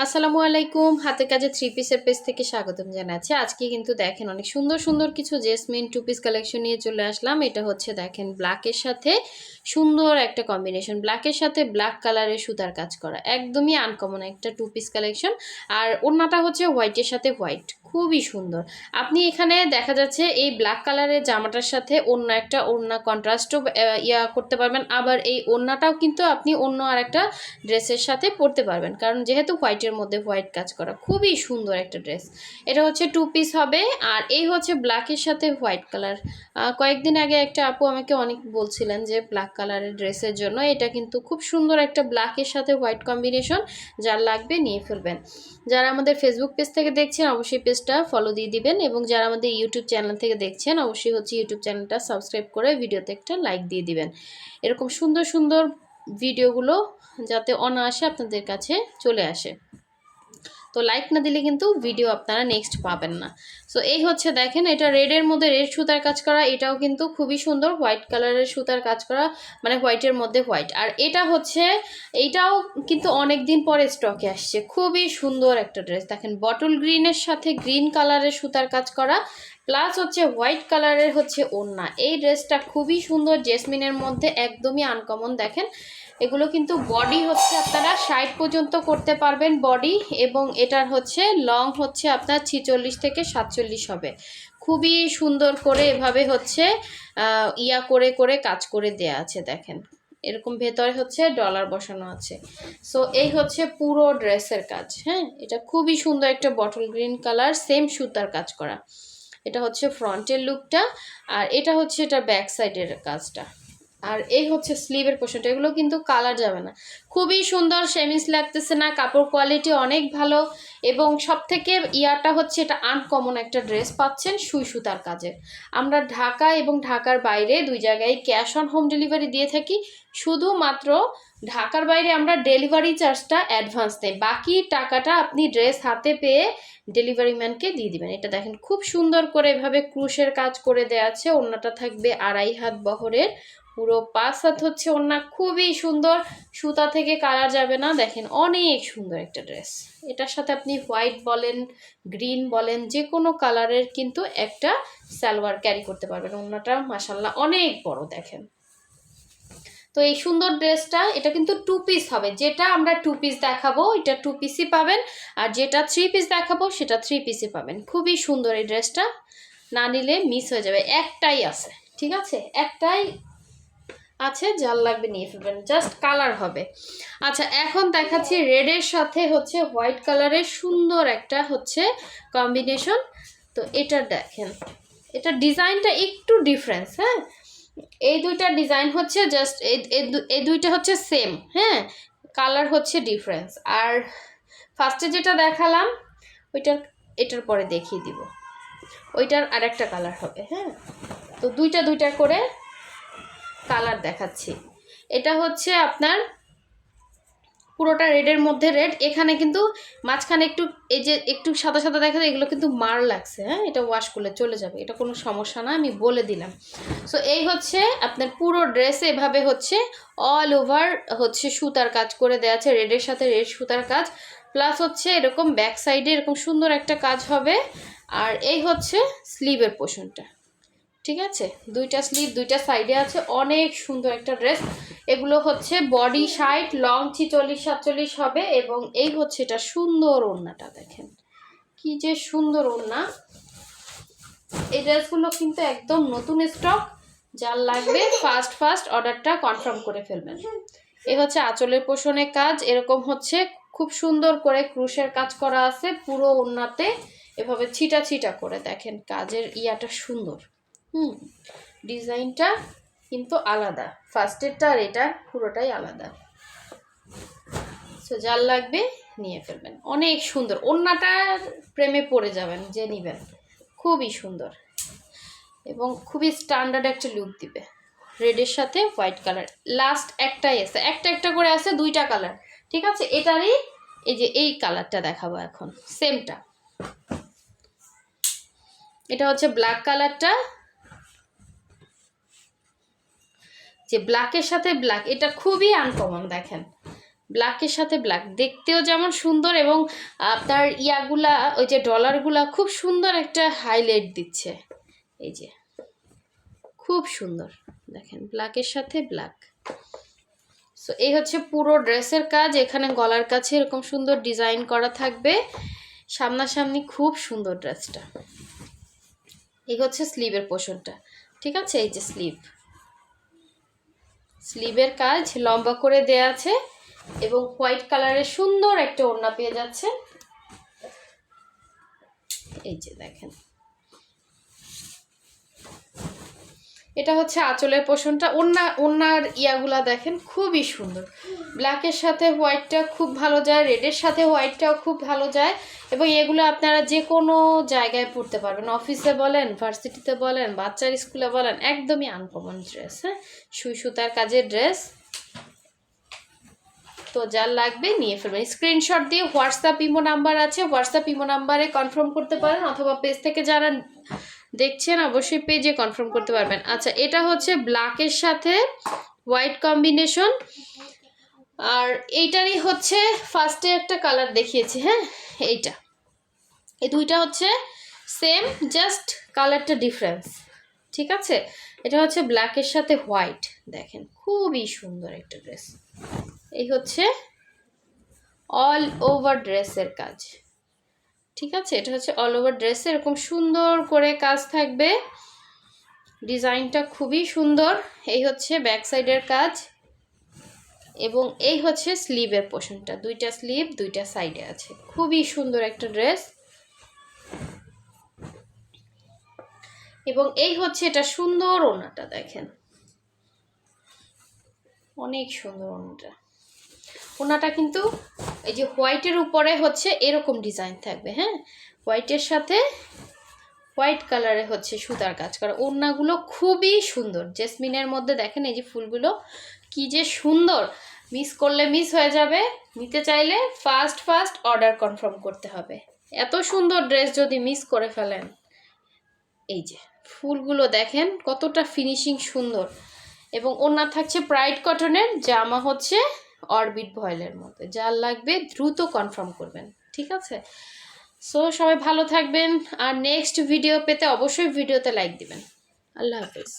আসসালামু আলাইকুম। হাতের কাজে থ্রি পিসের পেজ থেকে স্বাগতম জানাচ্ছি। আজকে কিন্তু দেখেন অনেক সুন্দর সুন্দর কিছু জেসমিন টু পিস কালেকশন নিয়ে চলে আসলাম। এটা হচ্ছে দেখেন ব্ল্যাকের সাথে সুন্দর একটা কম্বিনেশন, ব্ল্যাকের সাথে ব্ল্যাক কালারের সুতার কাজ করা, একদমই আনকমন একটা টু পিস কালেকশন। আর ওড়নাটা হচ্ছে হোয়াইটের সাথে হোয়াইট, খুবই সুন্দর। আপনি এখানে দেখা যাচ্ছে এই ব্ল্যাক কালারের জামাটার সাথে অন্য একটা ওড়না কন্ট্রাস্টও করতে পারবেন, আবার এই ওড়নাটাও কিন্তু আপনি অন্য আর একটা ড্রেসের সাথে পরতে পারবেন, কারণ যেহেতু হোয়াইটের মধ্যে হোয়াইট কাজ করা, খুবই সুন্দর একটা ড্রেস। এটা হচ্ছে টু পিস হবে, আর এই হচ্ছে ব্ল্যাকের সাথে হোয়াইট কালার। কয়েকদিন আগে একটা আপু আমাকে অনেক বলছিলেন যে ব্ল্যাক কালারের ড্রেসের জন্য, এটা কিন্তু খুব সুন্দর একটা ব্ল্যাকের সাথে হোয়াইট কম্বিনেশন। যার লাগবে নিয়ে ফেলবেন। যারা আমাদের ফেসবুক পেজ থেকে দেখছেন অবশ্যই পেজটা ফলো দিয়ে দিবেন, এবং যারা আমাদের ইউটিউব চ্যানেল থেকে দেখছেন অবশ্যই হচ্ছে ইউটিউব চ্যানেলটা সাবস্ক্রাইব করে ভিডিওতে একটা লাইক দিয়ে দিবেন। এরকম সুন্দর সুন্দর ভিডিওগুলো যাতে অনায়াসে আপনাদের কাছে চলে আসে। তো লাইক না দিলে কিন্তু ভিডিও আপনারা নেক্সট পাবেন না। সো এই হচ্ছে দেখেন, এটা রেডের মধ্যে রেড সুতার কাজ করা, এটাও কিন্তু খুবই সুন্দর হোয়াইট কালারের সুতার কাজ করা, মানে হোয়াইটের মধ্যে হোয়াইট। আর এটা হচ্ছে, এইটাও কিন্তু অনেক দিন পরে স্টকে আসছে, খুবই সুন্দর একটা ড্রেস। দেখেন বটল গ্রিনের সাথে গ্রিন কালারের সুতার কাজ করা, প্লাস হচ্ছে হোয়াইট কালারের হচ্ছে ওড়না। এই ড্রেসটা খুবই সুন্দর, জেসমিনের মধ্যে একদমই আনকমন। দেখেন এগুলো কিন্তু বডি হচ্ছে আপনারা 60 পর্যন্ত করতে পারবেন বডি, এবং এটার হচ্ছে লং হচ্ছে আপনার 46 থেকে 47 হবে। খুবই সুন্দর করে এভাবে হচ্ছে করে করে কাজ করে দেয়া আছে। দেখেন এরকম ভেতরে হচ্ছে ডলার বসানো আছে। সো এই হচ্ছে পুরো ড্রেসের কাজ। হ্যাঁ, এটা খুবই সুন্দর একটা বটল গ্রিন কালার, সেম সুতার কাজ করা। এটা হচ্ছে ফ্রন্টের লুকটা, আর এটা হচ্ছে এটা ব্যাক সাইডের কাজটা। আর এই হচ্ছে স্লিভের পোর্শনটা, এগুলো কিন্তু কালার যাবে না, খুবই সুন্দর, সেমিস লাগতেছে না, কাপড় কোয়ালিটি অনেক ভালো। এবং সব থেকে ইয়াটা হচ্ছে এটা আনকমন একটা ড্রেস পাচ্ছেন সুই সুতার কাজে। আমরা ঢাকা এবং ঢাকার বাইরে দুই জায়গায় ক্যাশ অন হোম ডেলিভারি দিয়ে থাকি। শুধুমাত্র ঢাকার বাইরে আমরা ডেলিভারি চার্জটা অ্যাডভান্স দেই, বাকি টাকাটা আপনি ড্রেস হাতে পেয়ে ডেলিভারি ম্যানকে দিয়ে দিবেন। এটা দেখেন খুব সুন্দর করে এভাবে ক্রুশের কাজ করে দেওয়া আছে। ওড়নাটা থাকবে 2.5 হাত বহরের, পুরো 5 হাত হচ্ছে ওড়না, খুবই সুন্দর, সুতা থেকে কালার যাবে না। দেখেন অনেক সুন্দর একটা ড্রেস। এটার সাথে আপনি হোয়াইট বলেন, গ্রিন বলেন, যে কোনো কালারের কিন্তু একটা সালোয়ার ক্যারি করতে পারবেন। ওড়নাটা মাশাল্লাহ অনেক বড়। দেখেন তো এই সুন্দর ড্রেসটা, এটা কিন্তু টু পিস হবে, যেটা আমরা টু পিস দেখাবো এটা টু পিসই পাবেন, আর যেটা থ্রি পিস দেখাবো সেটা থ্রি পিসই পাবেন। খুবই সুন্দর এই ড্রেসটা, না নিলে মিস হয়ে যাবে। একটাই আছে, ঠিক আছে, একটাই আছে, যার লাগবে নিয়ে ফেলবেন, জাস্ট কালার হবে। আচ্ছা এখন দেখাচ্ছি রেডের সাথে হচ্ছে হোয়াইট কালারের সুন্দর একটা হচ্ছে কম্বিনেশন। তো এটা দেখেন, এটা ডিজাইনটা একটু ডিফারেন্স। হ্যাঁ, এই দুইটা ডিজাইন হচ্ছে জাস্ট এই দুইটা হচ্ছে সেম, হ্যাঁ, কালার হচ্ছে ডিফারেন্স। আর ফার্স্টে যেটা দেখালাম ওইটার, এটার পরে দেখিয়ে দিব ওইটার আরেকটা কালার হবে। হ্যাঁ, তো দুইটা দুইটা করে কালার দেখাচ্ছি। এটা হচ্ছে আপনার পুরোটা রেডের মধ্যে রেড, এখানে কিন্তু মাঝখানে একটু এই যে একটু সাদা সাদা দেখা যায়, এগুলো কিন্তু মার লাগছে। হ্যাঁ, এটা ওয়াশ করলে চলে যাবে, এটা কোনো সমস্যা না, আমি বলে দিলাম। সো এই হচ্ছে আপনার পুরো ড্রেসে এভাবে হচ্ছে অল ওভার হচ্ছে সুতার কাজ করে দেওয়া আছে, রেডের সাথে রেড সুতার কাজ, প্লাস হচ্ছে এরকম ব্যাক সাইডে এরকম সুন্দর একটা কাজ হবে। আর এই হচ্ছে স্লিভের পোর্শনটা, ঠিক আছে, দুইটা স্লিভ দুইটা সাইডে আছে, অনেক সুন্দর একটা ড্রেস। এগুলো হচ্ছে বডি 60, লং 46 47 হবে। এবং এই হচ্ছে এটা সুন্দর ওড়নাটা, দেখেন কি যে সুন্দর ওড়না। এই ড্রেসগুলো কিন্তু একদম নতুন স্টক, যার লাগবে ফার্স্ট ফার্স্ট অর্ডারটা কনফার্ম করে ফেলবেন। এই হচ্ছে আঁচলের পোষণের কাজ, এরকম হচ্ছে খুব সুন্দর করে ক্রুশের কাজ করা আছে পুরো ওড়নাতে, এভাবে ছিটা ছিটা করে। দেখেন কাজের ইয়াটা সুন্দর, ডিজাইনটা কিন্তু আলাদা, ফার্স্টেরটা আর এটা পুরোটাই আলাদা। সো যার লাগবে নিয়ে ফেলবেন, অনেক সুন্দর ওড়নাটার প্রেমে পড়ে যাবেন যে নিবেন, খুবই সুন্দর এবং খুবই স্ট্যান্ডার্ড একটা লুক দিবে। রেডের সাথে হোয়াইট কালার, লাস্ট একটাই আছে, একটা একটা করে আছে, দুইটা কালার, ঠিক আছে। এটারই এই যে এই কালারটা দেখাবো এখন, সেমটা। এটা হচ্ছে ব্ল্যাক কালারটা, যে ব্ল্যাকের সাথে ব্ল্যাক, এটা খুবই আনকমন। দেখেন ব্ল্যাকের সাথে ব্ল্যাক দেখতেও যেমন সুন্দর, এবং আপনার ইয়াগুলা ওই যে ডলারগুলা খুব সুন্দর একটা হাইলাইট দিচ্ছে। এই যে খুব সুন্দর দেখেন, ব্ল্যাকের সাথে ব্ল্যাক। সো এই হচ্ছে পুরো ড্রেসের কাজ। এখানে গলার কাছে এরকম সুন্দর ডিজাইন করা থাকবে, সামনাসামনি খুব সুন্দর ড্রেসটা। এই হচ্ছে স্লিভের পোর্শনটা, ঠিক আছে। এই যে স্লিভের কাজ লম্বা করে দেয়া আছে, এবং হোয়াইট কালারের সুন্দর একটা ওড়না পেয়ে যাচ্ছে। এই যে দেখেন, এটা হচ্ছে আঁচলের পোর্শনটা। ওড়নার ইয়াগুলা দেখেন খুবই সুন্দর, ব্ল্যাকের সাথে হোয়াইটটা খুব ভালো যায়, রেডের সাথে হোয়াইটটাও খুব ভালো যায়, এবং এগুলো আপনারা যে কোনো জায়গায় পরতে পারবেন, অফিসে বলেন, ভার্সিটিতে বলেন, বাচ্চার স্কুলে বলেন, একদমই আনকমন ড্রেস। হ্যাঁ, সুই সুতার কাজের ড্রেস। তো যার লাগবে নিয়ে ফেলবেন, স্ক্রিনশট দিয়ে হোয়াটসঅ্যাপ ইমো নাম্বার আছে, হোয়াটসঅ্যাপ ইমো নাম্বারে কনফার্ম করতে পারেন, অথবা পেজ থেকে যারা দেখছেন অবশ্যই পেজে কনফার্ম করতে পারবেন। আচ্ছা, এটা হচ্ছে ব্ল্যাকের সাথে হোয়াইট কম্বিনেশন, আর এইটারই হচ্ছে ফার্স্টে একটা কালার দেখিয়েছি। হ্যাঁ, এইটা, এই দুইটা হচ্ছে সেম, জাস্ট কালারটা ডিফারেন্স, ঠিক আছে। এটা হচ্ছে ব্ল্যাকের সাথে হোয়াইট, দেখেন খুবই সুন্দর একটা ড্রেস। এই হচ্ছে অল ওভার ড্রেসের কাজ, ঠিক আছে। এটা হচ্ছে অল ওভার ড্রেসে এরকম সুন্দর করে কাজ থাকবে, ডিজাইনটা খুবই সুন্দর। এই হচ্ছে ব্যাক সাইডের কাজ, এবং এই হচ্ছে স্লিভের পোর্শনটা, দুইটা স্লিভ দুইটা সাইডে আছে, খুবই সুন্দর একটা ড্রেস। এবং এই হচ্ছে এটা সুন্দর ওড়নাটা, দেখেন অনেক সুন্দর ওড়নাটা। ওড়নাটা কিন্তু এই যে হোয়াইটের উপরে হচ্ছে এরকম ডিজাইন থাকবে। হ্যাঁ, হোয়াইটের সাথে হোয়াইট কালারে হচ্ছে সুতার কাজ করা। ওড়নাগুলো খুবই সুন্দর, জেসমিনের মধ্যে দেখেন এই যে ফুলগুলো কি যে সুন্দর, মিস করলে মিস হয়ে যাবে। নিতে চাইলে ফার্স্ট অর্ডার কনফার্ম করতে হবে। এত সুন্দর ড্রেস যদি মিস করে ফেলেন, এই যে ফুলগুলো দেখেন কতটা ফিনিশিং সুন্দর, এবং ওড়না থাকছে প্রাইড কটনের, জামা হচ্ছে অরবিট ভয়েলের মধ্যে। যার লাগবে দ্রুত কনফার্ম করবেন, ঠিক আছে। সো সবাই ভালো থাকবেন, আর নেক্সট ভিডিও পেতে অবশ্যই ভিডিওতে লাইক দিবেন। আল্লাহ হাফেজ।